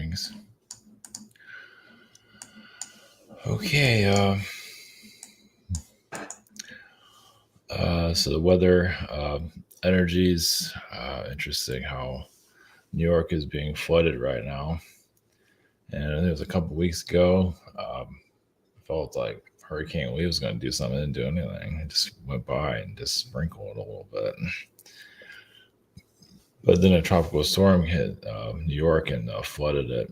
things. Okay. So the weather, energies. Interesting how New York is being flooded right now. And I think it was a couple weeks ago. Felt like Hurricane Lee was going to do something. It didn't do anything. It just went by and just sprinkled a little bit. But then a tropical storm hit New York and flooded it.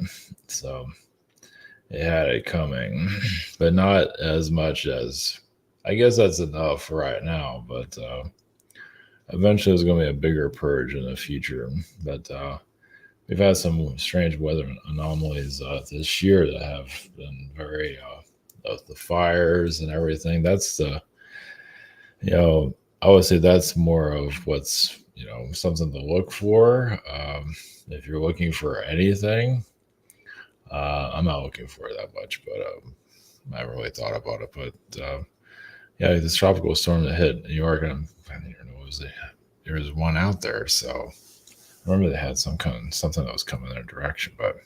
So it had it coming, but not as much as, I guess that's enough right now. But eventually there's going to be a bigger purge in the future. But we've had some strange weather anomalies this year that have been very, the fires and everything. That's the, I would say that's more of what's, something to look for. If you're looking for anything, I'm not looking for it that much, but I haven't really thought about it. But yeah, this tropical storm that hit New York, and I didn't even know there was one out there. So I remember they had something that was coming in their direction. But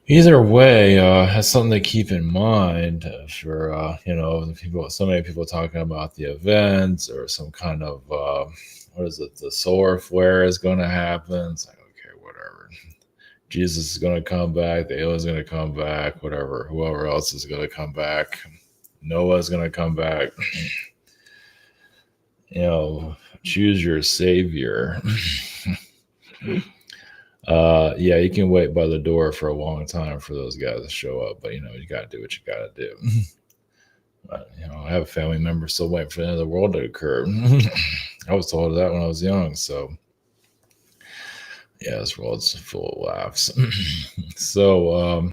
either way, has something to keep in mind for so many people talking about the events or some kind of what is it? The solar flare is going to happen. It's like, okay, whatever. Jesus is going to come back. The alien's going to come back. Whatever. Whoever else is going to come back. Noah's going to come back. Choose your savior. Yeah, you can wait by the door for a long time for those guys to show up, but you got to do what you got to do. But, I have a family member still waiting for the end of the world to occur. I was told that when I was young, so yeah, this world's full of laughs. So,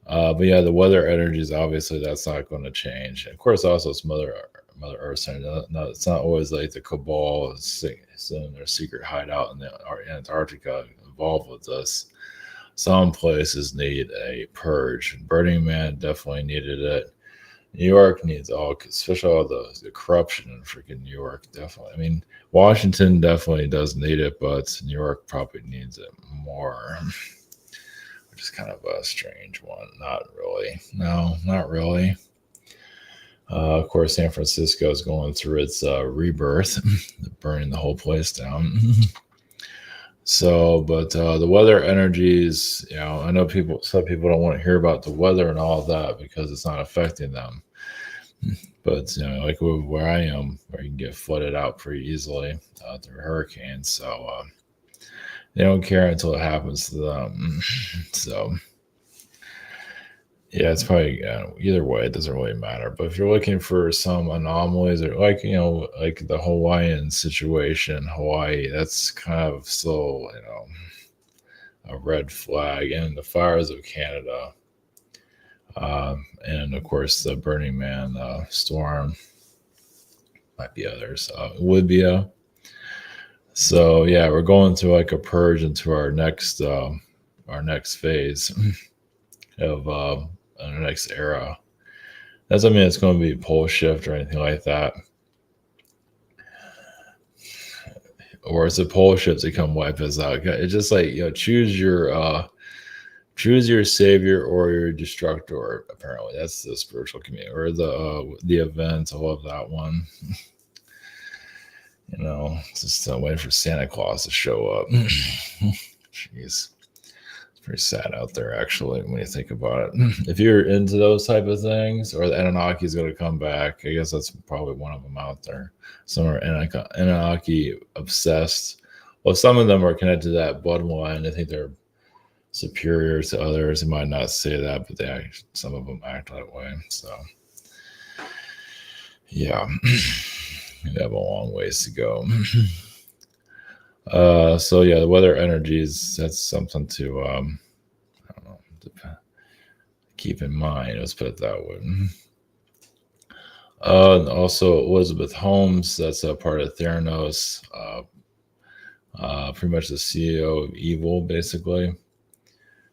but yeah, the weather energies, obviously, that's not going to change. And of course, also it's Mother Earth. No, it's not always like the cabal is in their secret hideout in the Antarctica involved with this. Some places need a purge. Burning Man definitely needed it. New York needs especially all the corruption in freaking New York. Definitely. I mean, Washington definitely does need it, but New York probably needs it more. Which is kind of a strange one. Not really. No, not really. Of course, San Francisco is going through its rebirth, burning the whole place down. So, but the weather energies, I know some people don't want to hear about the weather and all of that because it's not affecting them. But, like where I am, where you can get flooded out pretty easily through hurricanes. So, they don't care until it happens to them. So, yeah, it's probably either way, it doesn't really matter. But if you're looking for some anomalies or like the Hawaiian situation, Hawaii, that's kind of still a red flag. And the fires of Canada, and of course the Burning Man storm, might be others. Libya. So yeah, we're going through like a purge into our next phase of our next era. That doesn't mean it's going to be pole shift or anything like that. Or it's a pole shift to come wipe us out. It's just like, choose your savior or your destructor. Apparently, that's the spiritual community or the event. I love that one. Just waiting for Santa Claus to show up. Jeez. Pretty sad out there, actually, when you think about it. If you're into those type of things, or the Anunnaki is going to come back, I guess that's probably one of them out there. Some are Anunnaki obsessed. Well, some of them are connected to that bloodline. I think they're superior to others. They might not say that, but some of them act that way. So, yeah, we have a long ways to go. So yeah, the weather energies, that's something to I don't know, to keep in mind. Let's put it that way. Also Elizabeth Holmes, that's a part of Theranos, pretty much the CEO of evil, basically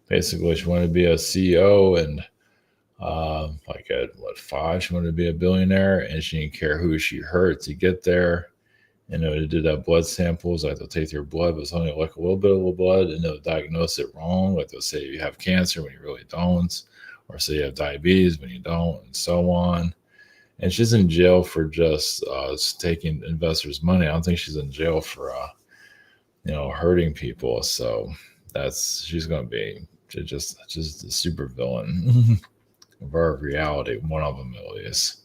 she wanted to be a CEO, and like at 5 she wanted to be a billionaire, and she didn't care who she hurt to get there. they did that blood samples. Like they'll take your blood, but it's only like a little bit of the blood, and they'll diagnose it wrong. Like they'll say you have cancer when you really don't, or say you have diabetes when you don't, and so on. And she's in jail for just taking investors' money. I don't think she's in jail for hurting people. So she's going to be just a super villain of our reality, one of them at least.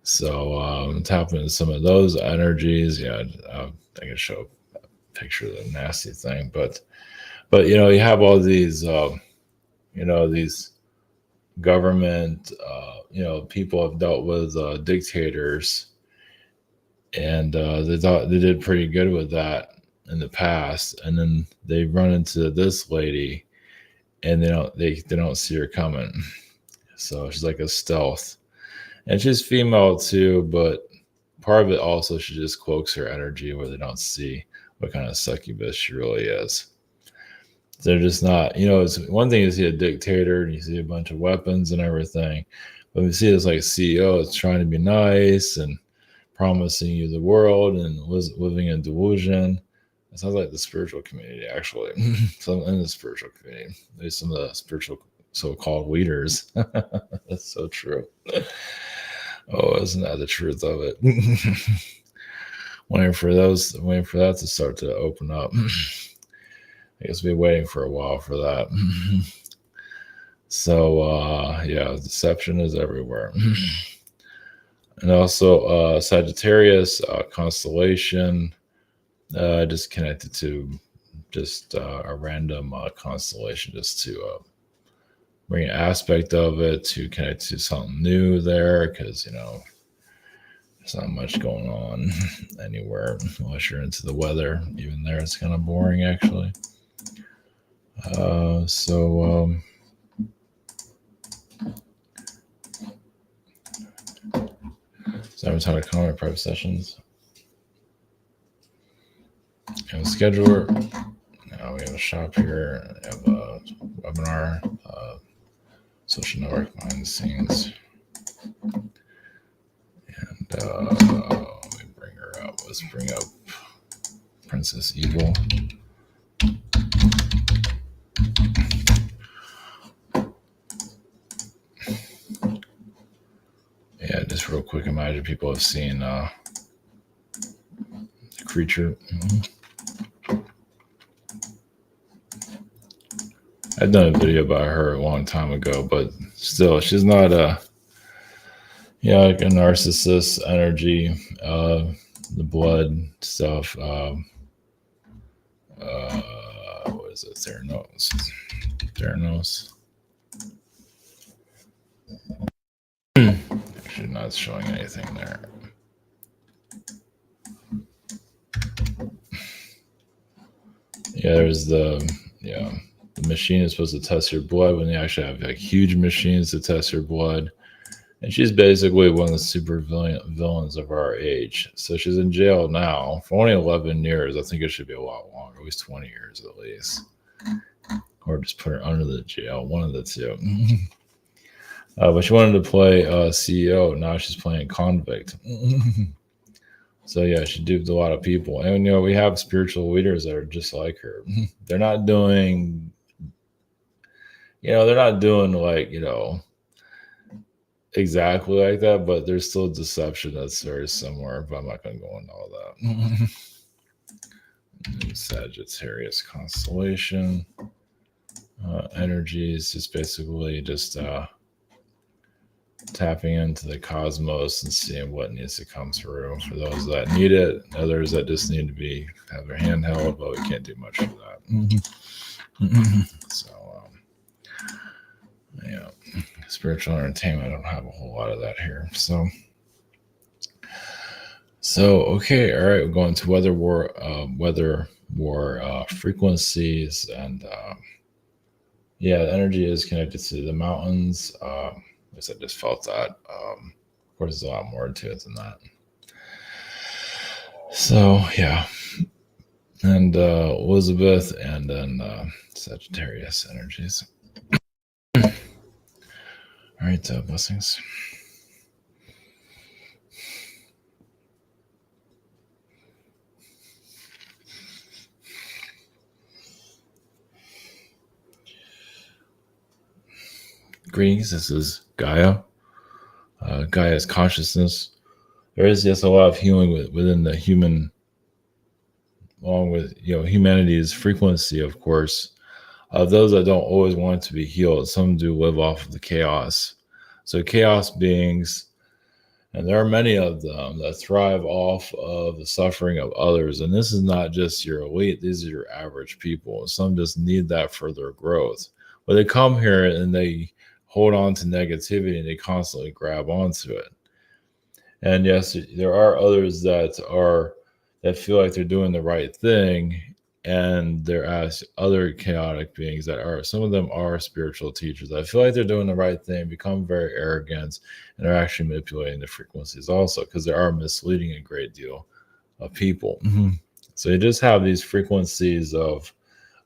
So tap into some of those energies. Yeah, I can show a picture of the nasty thing, but you have all these these government people have dealt with dictators, and they thought they did pretty good with that in the past, and then they run into this lady, and they don't see her coming. So she's like a stealth, and she's female too, but part of it also, she just cloaks her energy where they don't see what kind of succubus she really is. They're just not, it's one thing to see a dictator and you see a bunch of weapons and everything, but we see this like CEO that's trying to be nice and promising you the world and living in delusion. It sounds like the spiritual community, actually. Some in the spiritual community, maybe some of the spiritual so-called leaders. That's so true. Oh, isn't that the truth of it? waiting for that to start to open up. I guess we'll be waiting for a while for that. So deception is everywhere. And also Sagittarius, Constellation, just connected to just a random constellation, just to bring an aspect of it to connect to something new there, because there's not much going on anywhere unless you're into the weather. Even there, it's kind of boring, actually. So every time I come to private sessions, we have a scheduler. Now we have a shop here. We have a webinar, social network behind the scenes. And let me bring her up. Let's bring up Princess Evil. Yeah, just real quick, imagine people have seen the creature. I've done a video about her a long time ago, but still, she's not like a narcissist energy, the blood stuff. What is it? Theranos. Actually, not showing anything there. Yeah, there's the machine is supposed to test your blood when they actually have like huge machines to test your blood. And she's basically one of the super villains of our age. So she's in jail now for only 11 years. I think it should be a lot longer, at least 20 years at least. Or just put her under the jail, one of the two. But she wanted to play CEO. Now she's playing convict. So yeah, she duped a lot of people. And we have spiritual leaders that are just like her. They're not doing like, exactly like that, but there's still deception that's very similar, but I'm not going to go into all that. Sagittarius constellation energy is just basically just tapping into the cosmos and seeing what needs to come through for those that need it, others that just need to have their hand held, but we can't do much for that. So spiritual entertainment, I don't have a whole lot of that here. So okay, all right, we're going to weather war frequencies, and the energy is connected to the mountains. I just felt that. Of course, there's a lot more to it than that. So yeah, and Elizabeth, and then Sagittarius energies. All right, blessings. Greetings. This is Gaia. Gaia's consciousness. There is just a lot of healing within the human, along with humanity's frequency, of course. Of those that don't always want to be healed, some do live off of the chaos. So chaos beings, and there are many of them that thrive off of the suffering of others. And this is not just your elite; these are your average people. Some just need that for their growth. But they come here and they hold on to negativity and they constantly grab onto it. And yes, there are others that feel like they're doing the right thing, and there are other chaotic beings that are, some of them are spiritual teachers. I feel like they're doing the right thing, become very arrogant, and are actually manipulating the frequencies also, because they are misleading a great deal of people. So you just have these frequencies of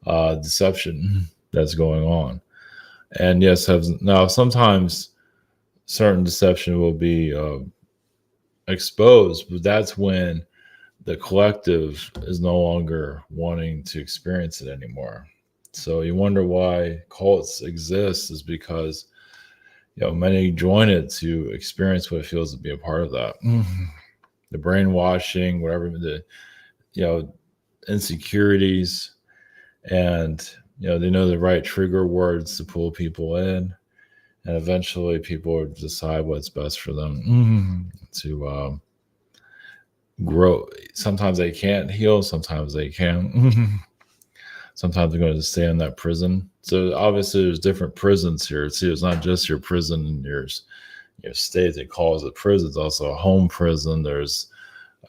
deception that's going on. And yes, now sometimes certain deception will be exposed, but that's when the collective is no longer wanting to experience it anymore. So you wonder why cults exist, is because many join it to experience what it feels to be a part of that. The brainwashing, whatever, the insecurities, and they know the right trigger words to pull people in, and eventually people decide what's best for them to grow. Sometimes they can't heal, sometimes they can. Sometimes they're going to stay in that prison. So obviously there's different prisons here. See, it's not just your prison in your state that calls it prison. It's also a home prison. There's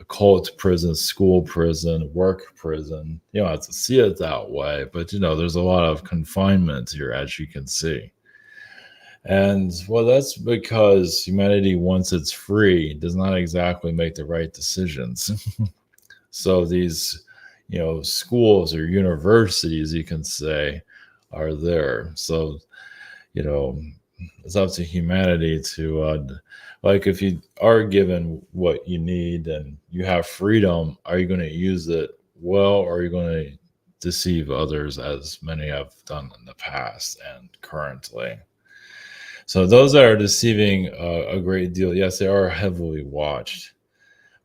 a cult prison, school prison, work prison. You don't have to see it that way, but there's a lot of confinement here, as you can see. And well, that's because humanity, once it's free, does not exactly make the right decisions. So these, schools or universities, you can say, are there. So, it's up to humanity to, like, if you are given what you need and you have freedom, are you going to use it well, or are you going to deceive others, as many have done in the past and currently? So those that are deceiving a great deal, yes, they are heavily watched.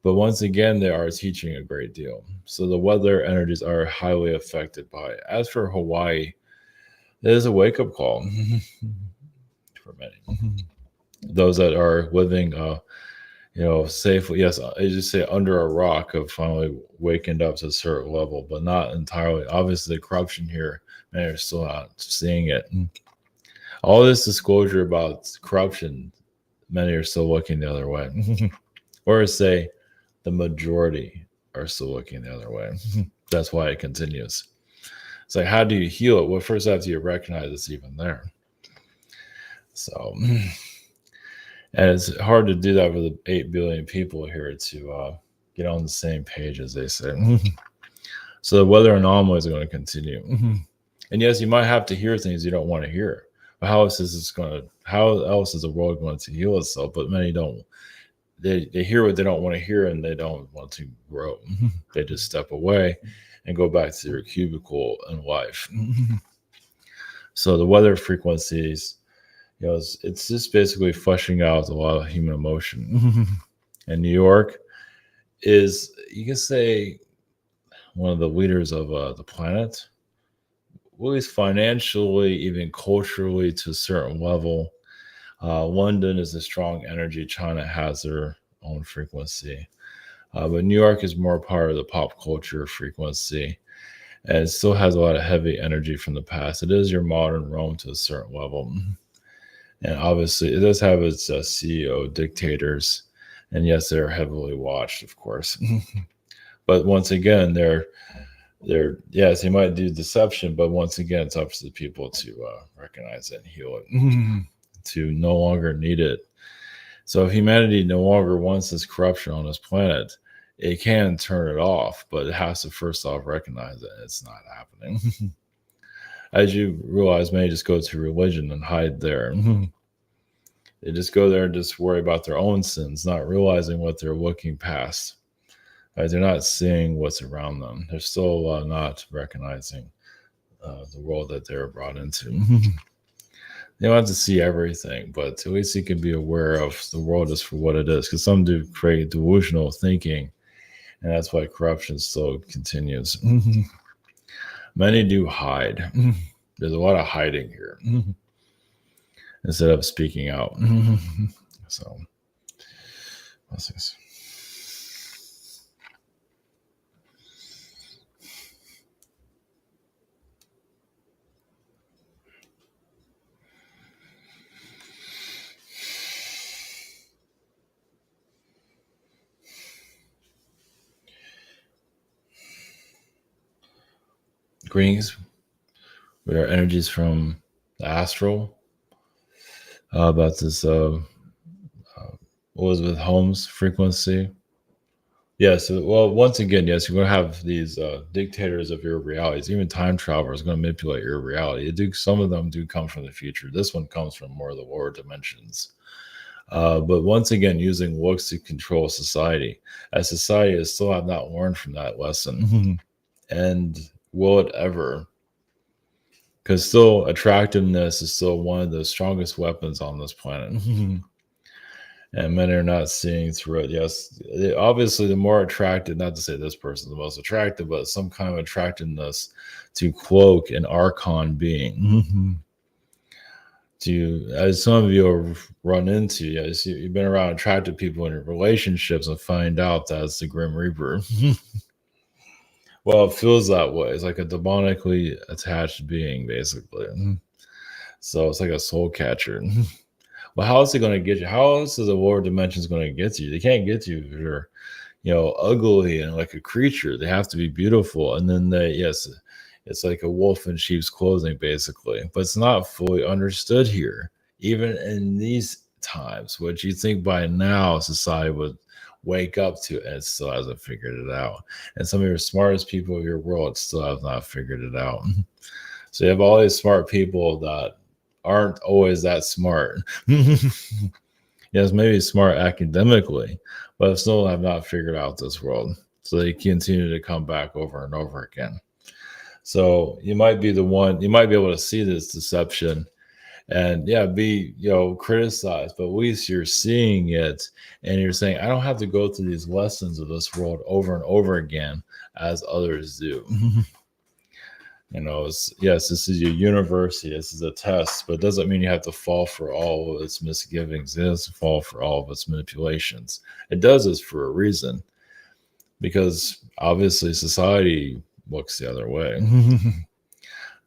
But once again, they are teaching a great deal. So the weather energies are highly affected by it. As for Hawaii, it is a wake-up call for many. Those that are living, safely, yes, I just say under a rock, of finally waking up to a certain level, but not entirely. Obviously, the corruption here, many are still not seeing it. All this disclosure about corruption, many are still looking the other way. Or say the majority are still looking the other way. That's why it continues. It's like, how do you heal it? Well, first after you recognize it's even there. So, and it's hard to do that with 8 billion people here to get on the same page, as they say. So the weather anomalies are going to continue. And yes, you might have to hear things you don't want to hear. But how else is the world going to heal itself? But many don't. They hear what they don't want to hear, and they don't want to grow. They just step away and go back to their cubicle in life. So the weather frequencies, it's just basically flushing out a lot of human emotion. And New York is, you can say, one of the leaders of the planet, at least financially, even culturally, to a certain level. London is a strong energy. China has their own frequency. But New York is more part of the pop culture frequency. And it still has a lot of heavy energy from the past. It is your modern Rome to a certain level. And obviously, it does have its CEO dictators. And yes, they're heavily watched, of course. But once again, yes, they might do deception, but once again, it's up to the people to recognize it and heal it, to no longer need it. So if humanity no longer wants this corruption on this planet, it can turn it off, but it has to first off recognize that it's not happening. As you realize, many just go to religion and hide there. They just go there and just worry about their own sins, not realizing what they're looking past. They're not seeing what's around them. They're still not recognizing the world that they're brought into. they don't have to see everything, but at least you can be aware of the world is for what it is. Because some do create delusional thinking, and that's why corruption still continues. Many do hide. There's a lot of hiding here instead of speaking out. So, what's this? Greetings with our energies from the astral about this. What was with Holmes frequency? Yes. Well, once again, yes, you're going to have these dictators of your realities. Even time travelers going to manipulate your reality. Some of them do come from the future. This one comes from more of the lower dimensions. But once again, using looks to control society, as society is still have not learned from that lesson, and will it ever? Because still, attractiveness is still one of the strongest weapons on this planet. And many are not seeing through it. Yes, obviously, the more attractive, not to say this person is the most attractive, but some kind of attractiveness to cloak an archon being. To, as some of you have run into, yes, you've been around attractive people in your relationships and find out that's the Grim Reaper. Well, it feels that way. It's like a demonically attached being, basically. So it's like a soul catcher. Well, how is it going to get you? How else is the lower dimensions going to get you? They can't get you if you're, ugly and like a creature. They have to be beautiful. And then yes, it's like a wolf in sheep's clothing, basically. But it's not fully understood here, even in these times, which you think by now society would wake up to, and it still hasn't figured it out. And some of your smartest people of your world still have not figured it out. So you have all these smart people that aren't always that smart. Yes, maybe smart academically, but still have not figured out this world. So they continue to come back over and over again. So you might be the one, you might be able to see this deception and be, criticized, but at least you're seeing it and you're saying, I don't have to go through these lessons of this world over and over again as others do. Yes, this is your university, this is a test, but it doesn't mean you have to fall for all of its misgivings. It doesn't fall for all of its manipulations. It does this for a reason, because obviously society looks the other way.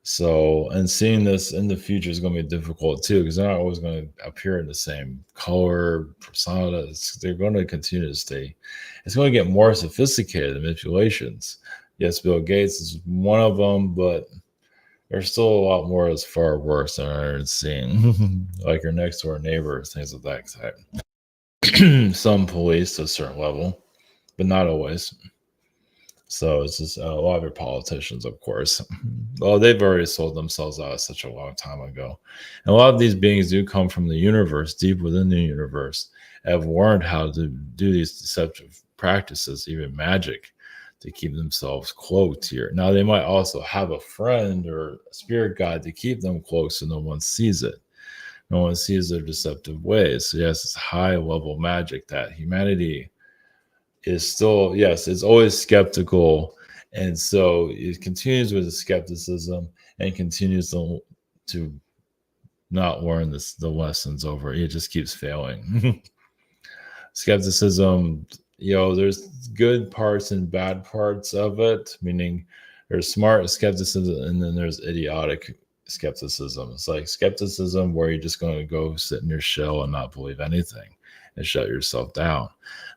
So, and seeing this in the future is going to be difficult too, because they're not always going to appear in the same color, persona. They're going to continue to stay. It's going to get more sophisticated manipulations. Yes, Bill Gates is one of them, but there's still a lot more that's far worse than I've seen, like your next door neighbor, things of that type. Some police to a certain level, but not always. So it's just a lot of your politicians, of course. Well, they've already sold themselves out such a long time ago. And a lot of these beings do come from the universe, deep within the universe, have learned how to do these deceptive practices, even magic, to keep themselves cloaked here. Now, they might also have a friend or a spirit guide to keep them cloaked so no one sees it. No one sees their deceptive ways. So, yes, it's high level magic that humanity is still, yes, it's always skeptical. And so it continues with the skepticism and continues to not learn the lessons over. It just keeps failing. Skepticism, there's good parts and bad parts of it, meaning there's smart skepticism and then there's idiotic skepticism. It's like skepticism where you're just going to go sit in your shell and not believe anything and shut yourself down.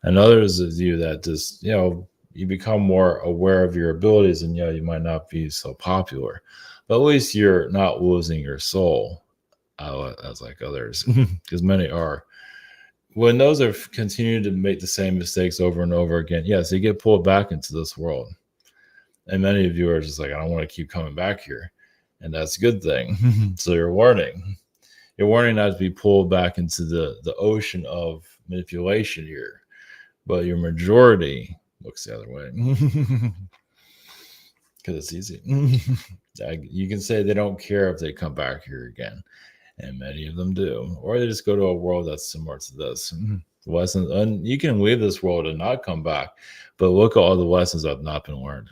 And others of you that just, you become more aware of your abilities and you might not be so popular, but at least you're not losing your soul as like others, because many are. When those are continuing to make the same mistakes over and over again, yes, they get pulled back into this world. And many of you are just like, I don't want to keep coming back here. And that's a good thing. So you're warning. You're warning not to be pulled back into the ocean of manipulation here. But your majority looks the other way. Because it's easy. You can say they don't care if they come back here again. and many of them do, or they just go to a world that's similar to this. Lessons, and you can leave this world and not come back, but look at all the lessons that have not been learned.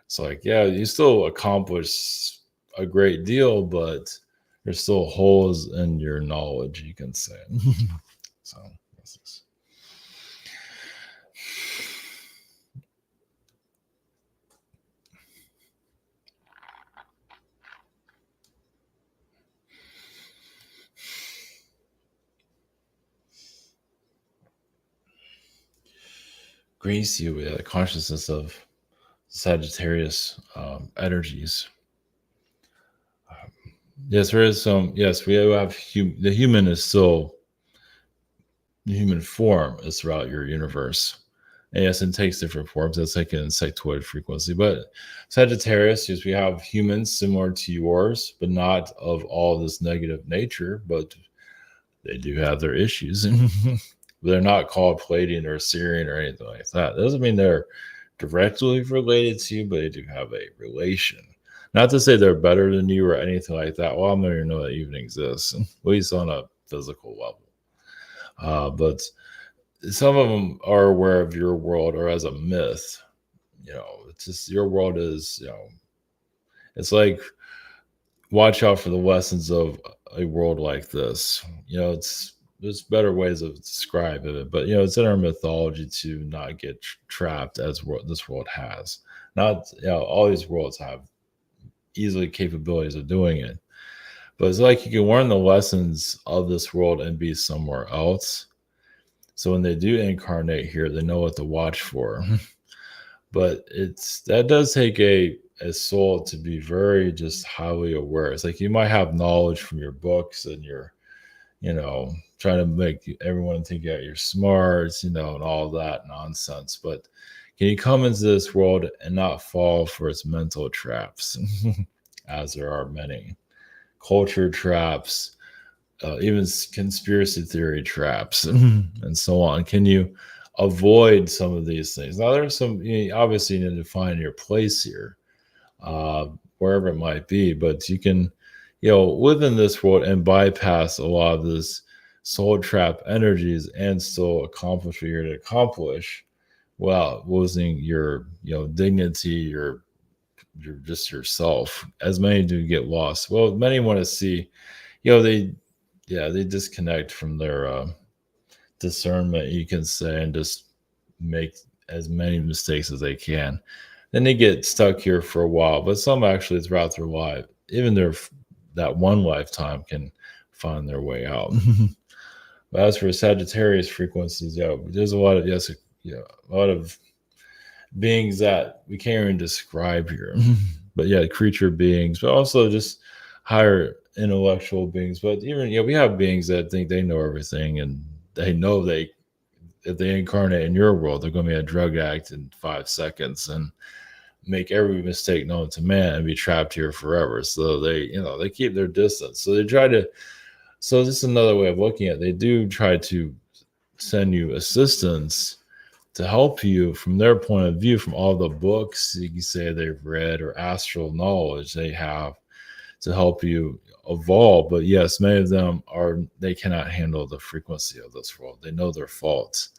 It's like, yeah, you still accomplish a great deal, but there's still holes in your knowledge, you can say. So this is grease you with the consciousness of Sagittarius energies. Yes, there is some. Yes, we have the human is still the human form is throughout your universe. And yes, it takes different forms. It's like an insectoid frequency. But Sagittarius, yes, we have humans similar to yours, but not of all this negative nature, but they do have their issues. They're not called Palladian or Syrian or anything like that. That doesn't mean they're directly related to you, but they do have a relation. Not to say they're better than you or anything like that. Well, I don't even know that even exists, at least on a physical level. But some of them are aware of your world or as a myth. It's just your world is, it's like watch out for the lessons of a world like this. There's better ways of describing it, but it's in our mythology to not get trapped as this world has. Not all these worlds have easily capabilities of doing it, but it's like you can learn the lessons of this world and be somewhere else. So when they do incarnate here, they know what to watch for. But that does take a soul to be very just highly aware. It's like you might have knowledge from your books and your trying to make everyone think that you're smart, and all that nonsense. But can you come into this world and not fall for its mental traps, as there are many culture traps, even conspiracy theory traps, and so on? Can you avoid some of these things? Now, there's some, obviously, you need to find your place here, wherever it might be, but you can live in this world and bypass a lot of this soul trap energies and still accomplish what you're to accomplish without losing your dignity, your just yourself. As many do get lost. Well, many want to see, they disconnect from their discernment, you can say, and just make as many mistakes as they can. Then they get stuck here for a while, but some actually throughout their life, even that one lifetime, can find their way out. But as for Sagittarius frequencies, there's a lot of a lot of beings that we can't even describe here. But creature beings, but also just higher intellectual beings. But even we have beings that think they know everything, and they know if they incarnate in your world, they're going to be a drug addict in 5 seconds and make every mistake known to man and be trapped here forever. So they keep their distance. So they try to. So this is another way of looking at it. They do try to send you assistance to help you from their point of view, from all the books you can say they've read or astral knowledge they have to help you evolve. But yes, many of them they cannot handle the frequency of this world. They know their faults.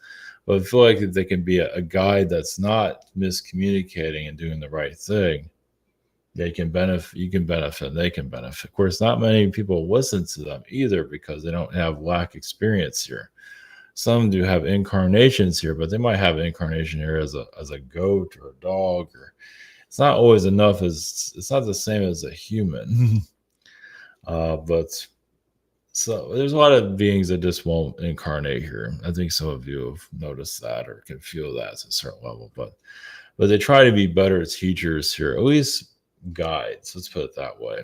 But I feel like if they can be a guide that's not miscommunicating and doing the right thing, they can benefit. You can benefit. They can benefit. Of course, not many people listen to them either because they don't have lack experience here. Some do have incarnations here, but they might have incarnation here as a goat or a dog, or it's not always enough. It's not the same as a human. But so there's a lot of beings that just won't incarnate here. I think some of you have noticed that or can feel that to a certain level. But they try to be better teachers here, at least guides. Let's put it that way.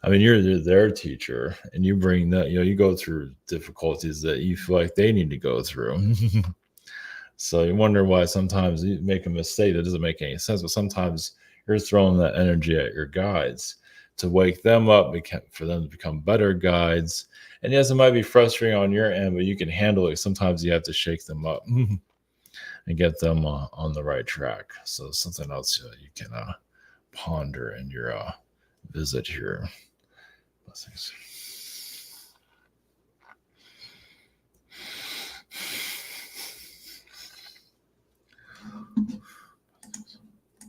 I mean, you're their teacher, and you bring that. You go through difficulties that you feel like they need to go through. So you wonder why sometimes you make a mistake that doesn't make any sense. But sometimes you're throwing that energy at your guides to wake them up, for them to become better guides. And yes, it might be frustrating on your end, but you can handle it. Sometimes you have to shake them up and get them on the right track. So something else you can ponder in your visit here. Blessings.